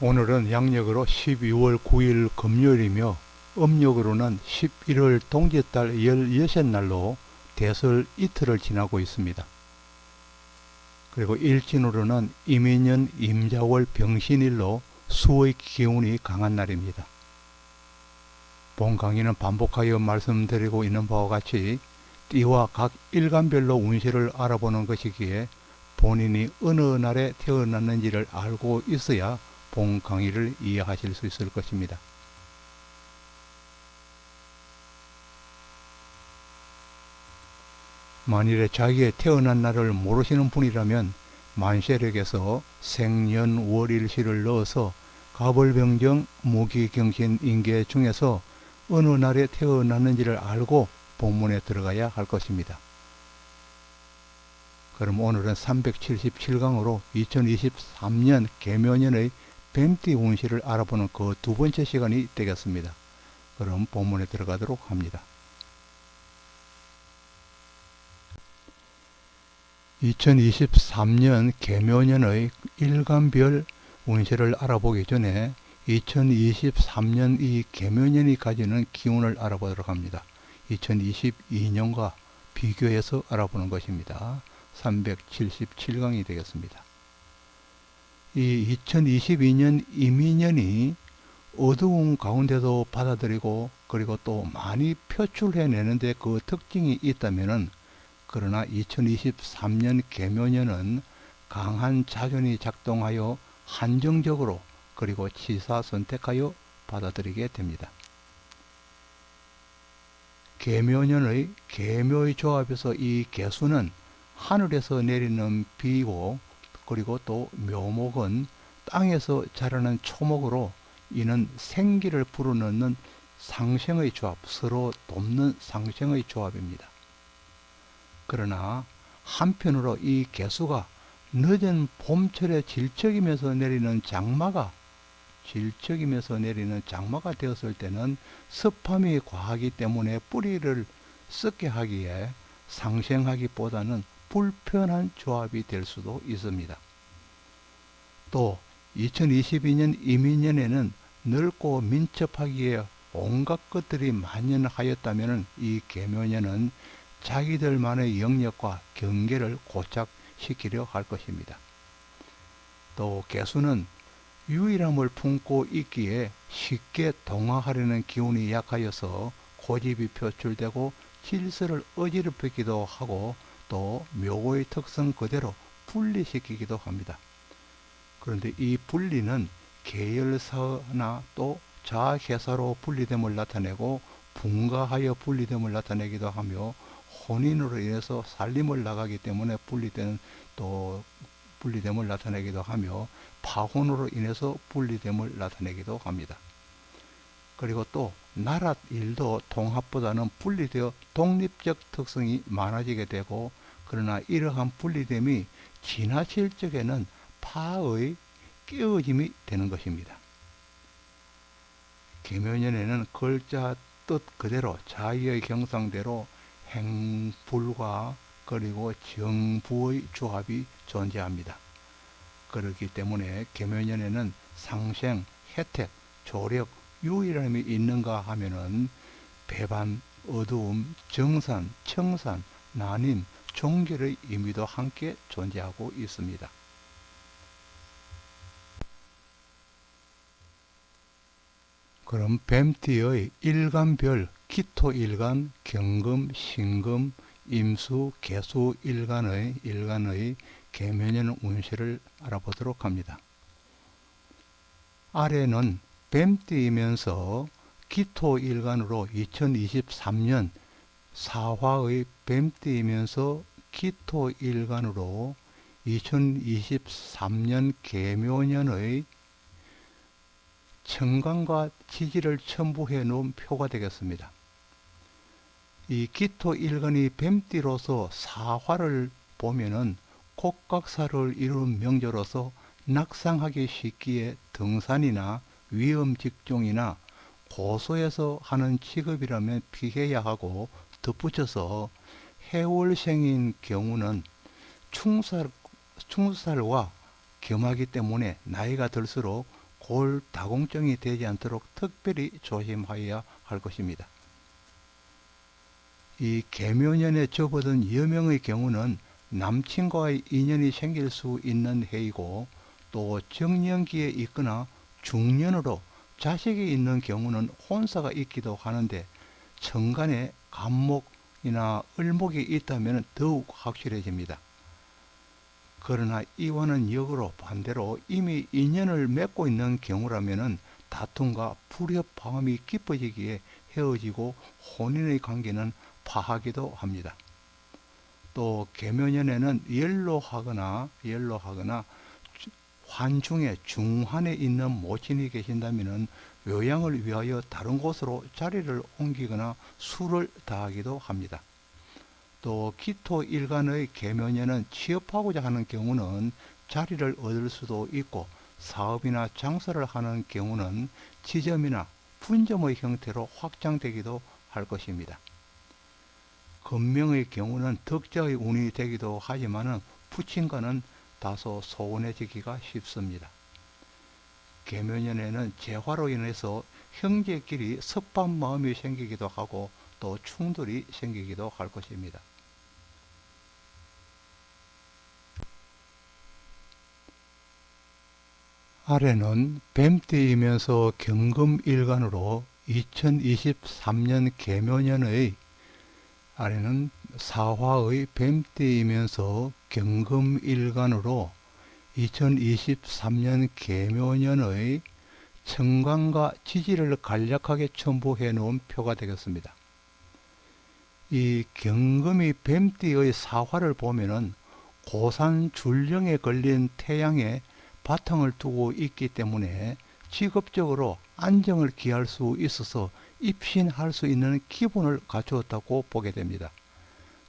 오늘은 양력으로 12월 9일 금요일이며 음력으로는 11월 동짓달 16날로 대설 이틀을 지나고 있습니다. 그리고 일진으로는 이민년 임자월 병신일로 수의 기운이 강한 날입니다. 본 강의는 반복하여 말씀드리고 있는 바와 같이 띠와 각 일간별로 운세를 알아보는 것이기에 본인이 어느 날에 태어났는지를 알고 있어야 본 강의를 이해하실 수 있을 것입니다. 만일에 자기의 태어난 날을 모르시는 분이라면 만세력에서 생년월일시를 넣어서 갑을병정 무기경신 인계 중에서 어느 날에 태어났는지를 알고 본문에 들어가야 할 것입니다. 그럼 오늘은 377강으로 2023년 계묘년의 뱀띠 운시를 알아보는 그 두 번째 시간이 되겠습니다. 그럼 본문에 들어가도록 합니다. 2023년 계묘년의 일간별 운세를 알아보기 전에 2023년 이 계묘년이 가지는 기운을 알아보도록 합니다. 2022년과 비교해서 알아보는 것입니다. 377강이 되겠습니다. 이 2022년 이민년이 어두운 가운데도 받아들이고 그리고 또 많이 표출해내는데 그 특징이 있다면은, 그러나 2023년 계묘년은 강한 자존이 작동하여 한정적으로 그리고 치사 선택하여 받아들이게 됩니다. 계묘년의 계묘의 조합에서 이 계수는 하늘에서 내리는 비고, 그리고 또 묘목은 땅에서 자라는 초목으로 이는 생기를 불어넣는 상생의 조합, 서로 돕는 상생의 조합입니다. 그러나 한편으로 이 계수가 늦은 봄철에 질척이면서 내리는 장마가 되었을 때는 습함이 과하기 때문에 뿌리를 썩게 하기에 상생하기보다는 불편한 조합이 될 수도 있습니다. 또 2022년 이민년에는 넓고 민첩하기에 온갖 것들이 만연하였다면 이 계묘년은 자기들만의 영역과 경계를 고착시키려 할 것입니다. 또 계수는 유일함을 품고 있기에 쉽게 동화하려는 기운이 약하여서 고집이 표출되고 질서를 어지럽히기도 하고 또 묘의 특성 그대로 분리시키기도 합니다. 그런데 이 분리는 계열사나 또 자회사로 분리됨을 나타내고 분가하여 분리됨을 나타내기도 하며 혼인으로 인해서 살림을 나가기 때문에 분리됨을 나타내기도 하며 파혼으로 인해서 분리됨을 나타내기도 합니다. 그리고 또 나라 일도 통합보다는 분리되어 독립적 특성이 많아지게 되고, 그러나 이러한 분리됨이 지나칠 적에는 파의 깨어짐이 되는 것입니다. 계묘년에는 글자 뜻 그대로 자의의 경상대로 행불과 그리고 정부의 조합이 존재합니다. 그렇기 때문에 계묘년에는 상생, 혜택, 조력, 유일함이 있는가 하면은 배반, 어두움, 정산, 청산, 난임, 종결의 의미도 함께 존재하고 있습니다. 그럼 뱀띠의 일간별, 기토일간, 경금, 신금, 임수, 개수 일간의 계묘년 운세를 알아보도록 합니다. 아래는 뱀띠이면서 기토일간으로 2023년 사화의 뱀띠이면서 기토일간으로 2023년 계묘년의 청간과 지지를 첨부해 놓은 표가 되겠습니다. 이 기토일간이 뱀띠로서 사화를 보면은 곡각사를 이룬 명조로서 낙상하기 쉽기에 등산이나 위험 직종이나 고소해서 하는 직업이라면 피해야 하고, 덧붙여서 해월생인 경우는 충살과 겸하기 때문에 나이가 들수록 골다공증이 되지 않도록 특별히 조심하여야 할 것입니다. 이 계묘년에 접어든 여명의 경우는 남친과의 인연이 생길 수 있는 해이고, 또 정년기에 있거나 중년으로 자식이 있는 경우는 혼사가 있기도 하는데, 천간에 간목이나 을목이 있다면 더욱 확실해집니다. 그러나 이와는 역으로 반대로 이미 인연을 맺고 있는 경우라면 다툼과 불협화음이 깊어지기에 헤어지고 혼인의 관계는 파하기도 합니다. 또 계묘년에는 연로하거나 환중에 중환에 있는 모친이 계신다면 요양을 위하여 다른 곳으로 자리를 옮기거나 수를 다하기도 합니다. 또 기토일간의 계묘년은 취업하고자 하는 경우는 자리를 얻을 수도 있고, 사업이나 장사를 하는 경우는 지점이나 분점의 형태로 확장되기도 할 것입니다. 금명의 경우는 덕자의 운이 되기도 하지만 부친과는 다소 소원해지기가 쉽습니다. 계묘년에는 재화로 인해서 형제끼리 섭한 마음이 생기기도 하고 또 충돌이 생기기도 할 것입니다. 아래는 뱀띠이면서 경금일간으로 2023년 계묘년의 아래는 사화의 뱀띠이면서 경금일간으로 2023년 계묘년의 천간과 지지를 간략하게 첨부해 놓은 표가 되겠습니다. 이 경금이 뱀띠의 사화를 보면은 고산 줄령에 걸린 태양에 바탕을 두고 있기 때문에 직업적으로 안정을 기할 수 있어서 입신할 수 있는 기본을 갖추었다고 보게 됩니다.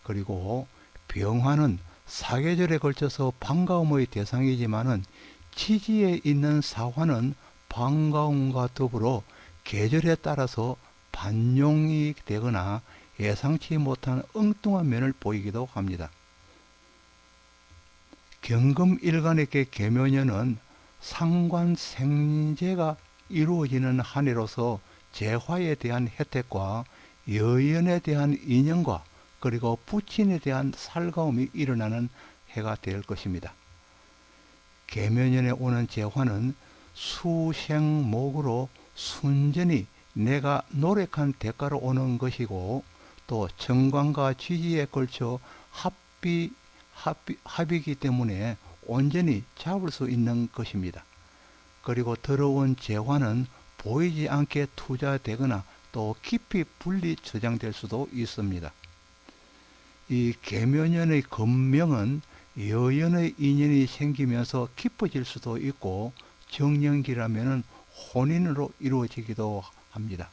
그리고 병화는 사계절에 걸쳐서 반가움의 대상이지만은 지지에 있는 사화는 반가움과 더불어 계절에 따라서 반용이 되거나 예상치 못한 엉뚱한 면을 보이기도 합니다. 경금일간에게 계묘년은 상관생제가 이루어지는 한 해로서 재화에 대한 혜택과 여연에 대한 인연과 그리고 부친에 대한 살가움이 일어나는 해가 될 것입니다. 계묘년에 오는 재화는 수생목으로 순전히 내가 노력한 대가로 오는 것이고, 또 정관과 지지에 걸쳐 합이기 때문에 온전히 잡을 수 있는 것입니다. 그리고 들어온 재화는 보이지 않게 투자되거나 또 깊이 분리 저장될 수도 있습니다. 이 계묘년의 금명은 여연의 인연이 생기면서 깊어질 수도 있고, 정년기라면 혼인으로 이루어지기도 합니다.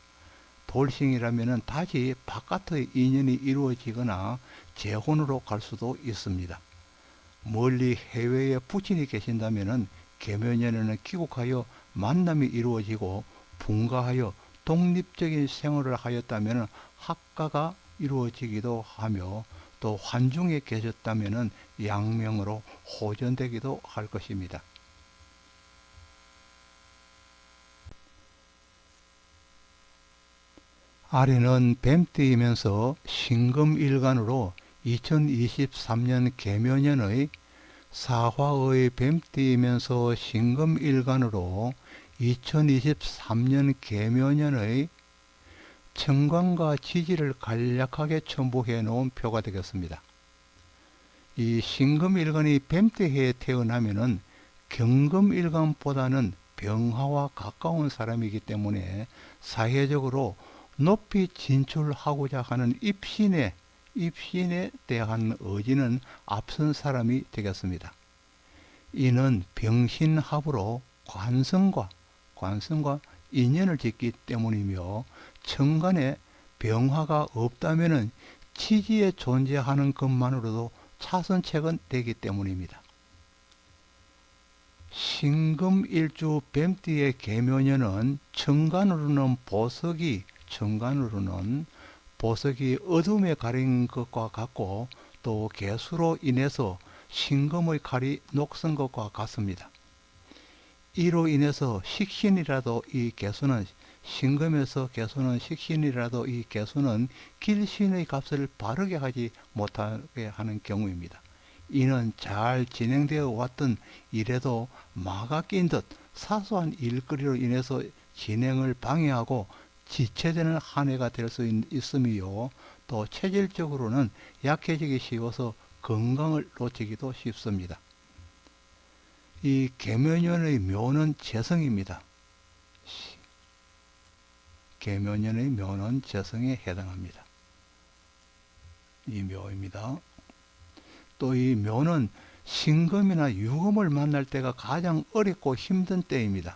돌싱이라면 다시 바깥의 인연이 이루어지거나 재혼으로 갈 수도 있습니다. 멀리 해외에 부친이 계신다면 계묘년에는 귀국하여 만남이 이루어지고, 분가하여 독립적인 생활을 하였다면 합가가 이루어지기도 하며, 또 환중에 계셨다면 양명으로 호전되기도 할 것입니다. 아래는 뱀띠이면서 신금일간으로 2023년 계묘년의 사화의 뱀띠이면서 신금일간으로 2023년 계묘년의 천간과 지지를 간략하게 첨부해 놓은 표가 되겠습니다. 이 신금일간이 뱀띠해에 태어나면은 경금일간보다는 병화와 가까운 사람이기 때문에 사회적으로 높이 진출하고자 하는 입신에 대한 의지는 앞선 사람이 되겠습니다. 이는 병신합으로 관성과 인연을 짓기 때문이며, 천간에 병화가 없다면 지지에 존재하는 것만으로도 차선책은 되기 때문입니다. 신금일주 뱀띠의 계묘년은 천간으로는 보석이 어둠에 가린 것과 같고, 또 개수로 인해서 신금의 칼이 녹슨 것과 같습니다. 이로 인해서 식신이라도 이 개수는 신금에서 개수는 식신이라도 이 개수는 길신의 값을 바르게 하지 못하게 하는 경우입니다. 이는 잘 진행되어 왔던 일에도 마가 낀 듯 사소한 일거리로 인해서 진행을 방해하고 지체되는 한 해가 될 수 있음이요. 또 체질적으로는 약해지기 쉬워서 건강을 놓치기도 쉽습니다. 이 계묘년의 묘는 재성입니다. 계묘년의 묘는 재성에 해당합니다. 이 묘입니다. 또 이 묘는 신금이나 유금을 만날 때가 가장 어렵고 힘든 때입니다.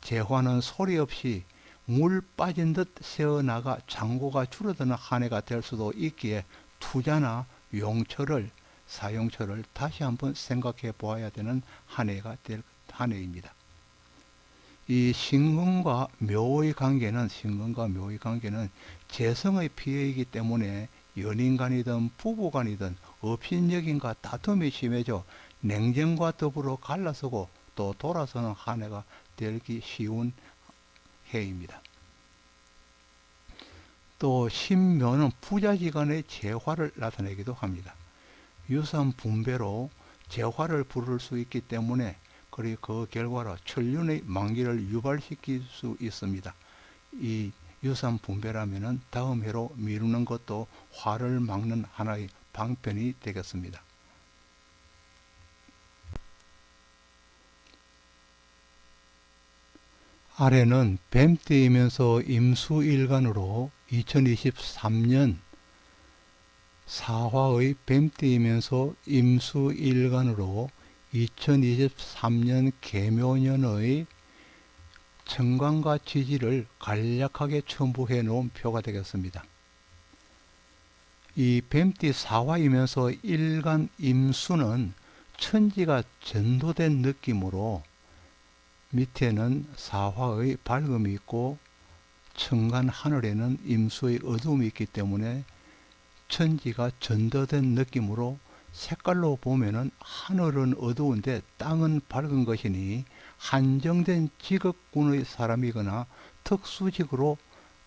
재화는 소리 없이 물 빠진 듯 새어나가 잔고가 줄어드는 한 해가 될 수도 있기에 투자나 용처를 사용처를 다시 한번 생각해 보아야 되는 한 해가 될 한 해입니다. 이 신금과 묘의 관계는 재성의 피해이기 때문에 연인간이든 부부간이든 업신여긴과 다툼이 심해져 냉정과 더불어 갈라서고 또 돌아서는 한 해가 되기 쉬운 해입니다. 또 신묘는 부자지간의 재화를 나타내기도 합니다. 유산 분배로 재화를 부를 수 있기 때문에 그리고 그 결과로 천륜의 만기를 유발시킬 수 있습니다. 이 유산 분배라면은 다음 해로 미루는 것도 화를 막는 하나의 방편이 되겠습니다. 아래는 뱀띠이면서 임수일간으로 2023년 사화의 뱀띠이면서 임수일간으로 2023년 계묘년의 천간과 지지를 간략하게 첨부해 놓은 표가 되겠습니다. 이 뱀띠 사화이면서 일간 임수는 천지가 전도된 느낌으로 밑에는 사화의 밝음이 있고 천간 하늘에는 임수의 어두움이 있기 때문에 천지가 전도된 느낌으로 색깔로 보면은 하늘은 어두운데 땅은 밝은 것이니 한정된 직업군의 사람이거나 특수직으로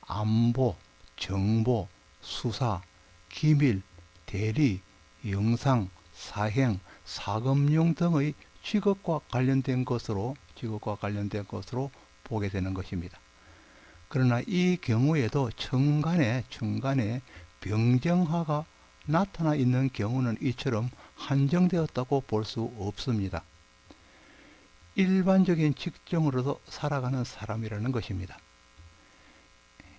안보, 정보, 수사, 기밀, 대리, 영상, 사행, 사금융 등의 직업과 관련된 것으로 보게 되는 것입니다. 그러나 이 경우에도 천간에 병정화가 나타나 있는 경우는 이처럼 한정되었다고 볼 수 없습니다. 일반적인 직종으로도 살아가는 사람이라는 것입니다.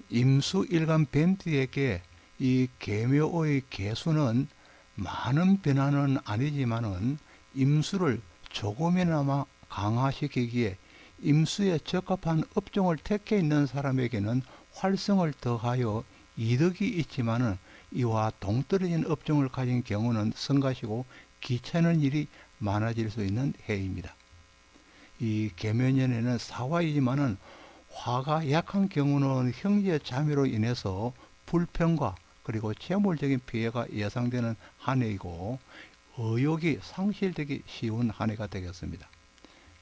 임수일간 뱀띠에게 이 계묘의 개수는 많은 변화는 아니지만은 임수를 조금이나마 강화시키기에 임수에 적합한 업종을 택해 있는 사람에게는 활성을 더하여 이득이 있지만은 이와 동떨어진 업종을 가진 경우는 성가시고 귀찮은 일이 많아질 수 있는 해입니다. 이 계묘년에는 사화이지만은 화가 약한 경우는 형제 자매로 인해서 불평과 그리고 재물적인 피해가 예상되는 한 해이고 의욕이 상실되기 쉬운 한 해가 되겠습니다.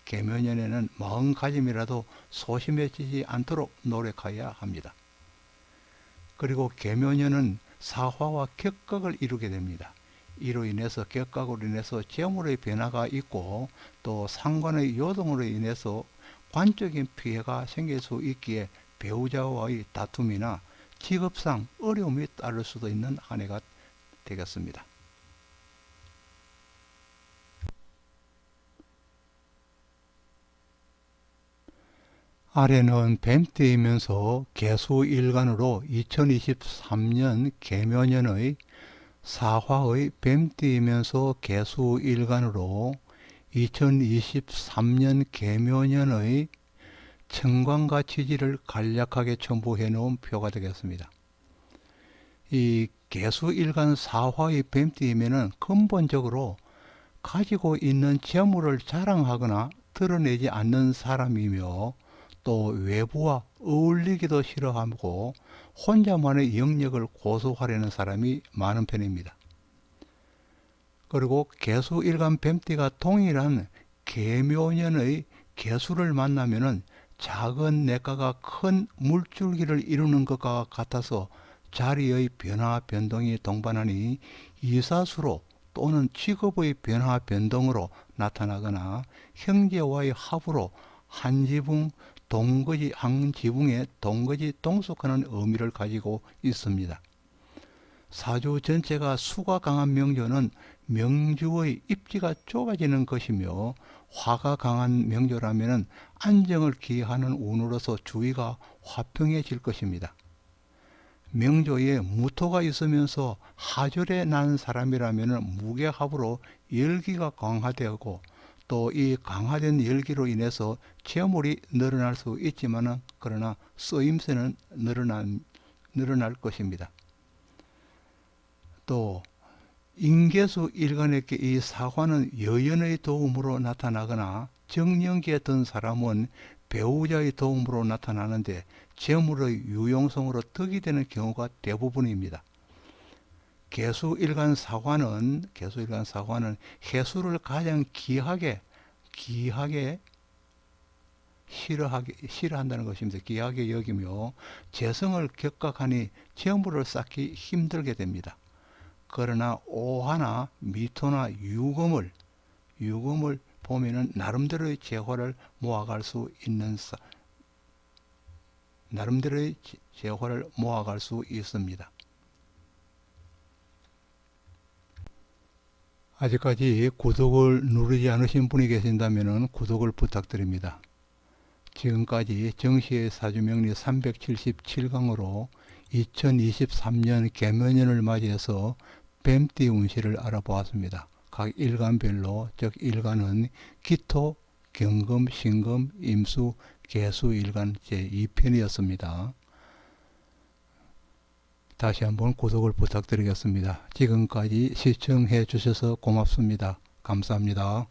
계묘년에는 마음가짐이라도 소심해지지 않도록 노력해야 합니다. 그리고 계묘년은 사화와 격각을 이루게 됩니다. 이로 인해서 격각으로 인해서 재물의 변화가 있고 또 상관의 요동으로 인해서 관적인 피해가 생길 수 있기에 배우자와의 다툼이나 직업상 어려움이 따를 수도 있는 한 해가 되겠습니다. 아래는 뱀띠이면서 개수일간으로 2023년 계묘년의 사화의 뱀띠이면서 개수일간으로 2023년 계묘년의 천간과 지지를 간략하게 첨부해 놓은 표가 되겠습니다. 이 개수일간 사화의 뱀띠이면은 근본적으로 가지고 있는 재물을 자랑하거나 드러내지 않는 사람이며 또 외부와 어울리기도 싫어하고 혼자만의 영역을 고수하려는 사람이 많은 편입니다. 그리고 개수일간 뱀띠가 동일한 계묘년의 개수를 만나면은 작은 냇가가 큰 물줄기를 이루는 것과 같아서 자리의 변화 변동이 동반하니 이사수로 또는 직업의 변화 변동으로 나타나거나 형제와의 합으로 한 지붕에 동거지 동속하는 의미를 가지고 있습니다. 사주 전체가 수가 강한 명조는 명주의 입지가 좁아지는 것이며, 화가 강한 명조라면 안정을 기하는 운으로서 주위가 화평해질 것입니다. 명조에 무토가 있으면서 하절에 난 사람이라면 무게합으로 열기가 강화되고, 또 이 강화된 열기로 인해서 재물이 늘어날 수 있지만 그러나 쓰임새는 늘어날 것입니다. 또 인계수 일간에게 이 사화는 여연의 도움으로 나타나거나 정년기에 든 사람은 배우자의 도움으로 나타나는데 재물의 유용성으로 득이 되는 경우가 대부분입니다. 개수일간 사화는 해수를 가장 귀하게 싫어한다는 것입니다. 귀하게 여기며 재성을 격각하니 재물을 쌓기 힘들게 됩니다. 그러나 오화나 미토나 유금을 보면은 나름대로의 재화를 모아갈 수 있습니다. 아직까지 구독을 누르지 않으신 분이 계신다면 구독을 부탁드립니다. 지금까지 정시의 사주명리 377강으로 2023년 개묘년을 맞이해서 뱀띠 운세를 알아보았습니다. 각 일간별로, 즉 일간은 기토, 경금, 신금, 임수, 개수 일간 제2편이었습니다. 다시 한번 구독을 부탁드리겠습니다. 지금까지 시청해 주셔서 고맙습니다. 감사합니다.